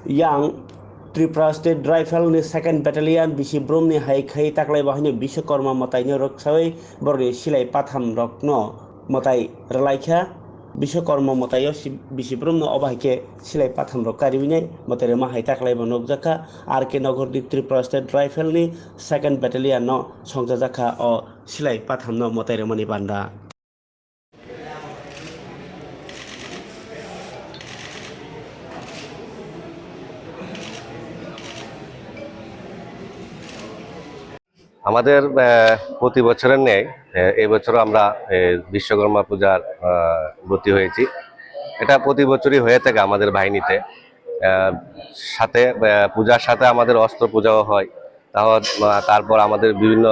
yang Tripura State Rifle Second Battalion bisi bromni hai khai taklai bahini Bishwakarma motai ni roksawai borni silai patham rokno motai relaikha Bishwakarma motai bisi bromno obahike silai patham rok karibinai motai rema hai taklai bo nokjaka RK Nagor ni Tripura State Rifle ni Second Battalion no songjaka o silai patham no motai rema ni banda আমাদের প্রতি বছরের ন্যায় এই বছরও আমরা বিশ্বকর্মা পূজার ব্রতী হয়েছি। এটা প্রতি বছরই হয়ে থাকে আমাদের বাহিনীতে। সাথে পূজার সাথে আমাদের অস্ত্র পূজাও হয়। তারপর আমাদের বিভিন্ন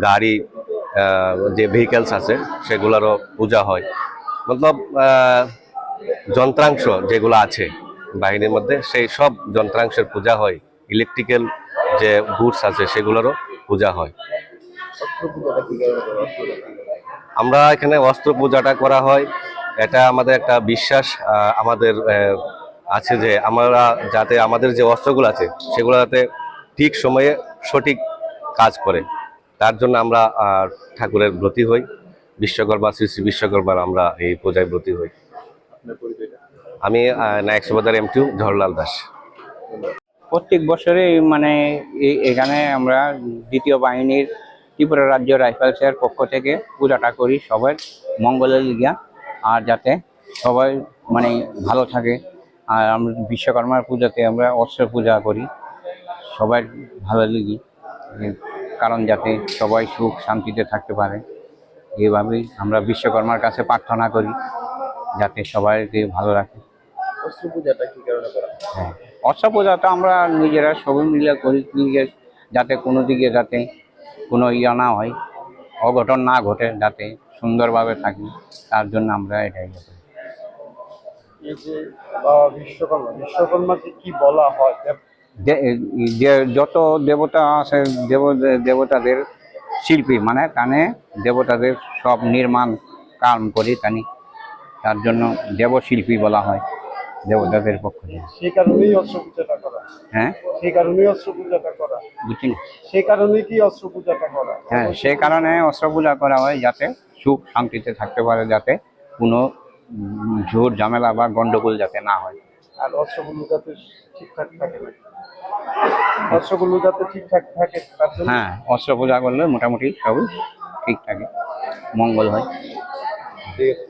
গাড়ি যে ভেহিকেলস আছে সেগুলোরও পূজা হয়। মতলব যন্ত্রাংশ যেগুলো আছে বাহিনীর মধ্যে সেই সব যন্ত্রাংশের পূজা হয়। ইলেকট্রিক্যাল যে গুডস আছে সেগুলোরও পূজা হয়। আমরা এখানে অস্ত্র পূজাটা করা হয়, এটা আমাদের একটা বিশ্বাস আমাদের আছে যে আমরা যাতে আমাদের যে অস্ত্রগুলো আছে সেগুলো যাতে ঠিক সময়ে সঠিক কাজ করে, তার জন্য আমরা ঠাকুরের ব্রতী হই। বিশ্বকর্মা শ্রী শ্রী বিশ্বকর্মার আমরা এই পূজায় ব্রতী হই। আমি নায়ক সুবেদার M2 ঝড়লাল দাস। প্রত্যেক বছরে মানে এখানে আমরা দ্বিতীয় বাহিনীর ত্রিপুরা রাজ্য রাইফেলসের পক্ষ থেকে পূজাটা করি সবার মঙ্গলের লিগা, আর যাতে সবাই মানে ভালো থাকে। আর আমরা বিশ্বকর্মার পূজাতে আমরা অস্ত্র পূজা করি সবাই ভালো লিগি, কারণ যাতে সবাই সুখ শান্তিতে থাকতে পারে। এইভাবেই আমরা বিশ্বকর্মার কাছে প্রার্থনা করি যাতে সবাইকে ভালো রাখে। অস্ত্র পূজাটা কি কারণে করা হয়? হ্যাঁ, অস্ত্র পূজাটা আমরা নিজেরা সবাই মিলে করি, যাতে কোনো দিকে যাতে কোনো ইয়া না হয়, অঘটন না ঘটে, যাতে সুন্দরভাবে থাকি, তার জন্য আমরা এটাই করি। এই যে বিশ্বকর্মাকে কি বলা হয়? যত দেবতা আছে দেবতাদের শিল্পী, মানে কানে দেবতাদের সব নির্মাণ কাম করি তানি, তার জন্য দেবশিল্পী বলা হয় দেবতাদের পক্ষ থেকে। সেই কারণেই অস্ত্র পূজাটা করা। হ্যাঁ, সেই কারণেই অস্ত্র পূজাটা করা। বুঝছেন? সেই কারণেই কি অস্ত্র পূজাটা করা? হ্যাঁ, সেই কারণে অস্ত্র পূজা করা হয় যাতে সুখ শান্তিতে থাকতে পারে, যাতে কোনো ঝুট ঝামেলা বা গন্ডগোল যাতে না হয়। আর অস্ত্রগুলো যাতে ঠিকঠাক থাকে, অস্ত্রগুলো যাতে ঠিকঠাক থাকে তার জন্য। হ্যাঁ, অস্ত্র পূজা করলে মোটামুটি সবই ঠিক থাকে, মঙ্গল হয়। ঠিক আছে।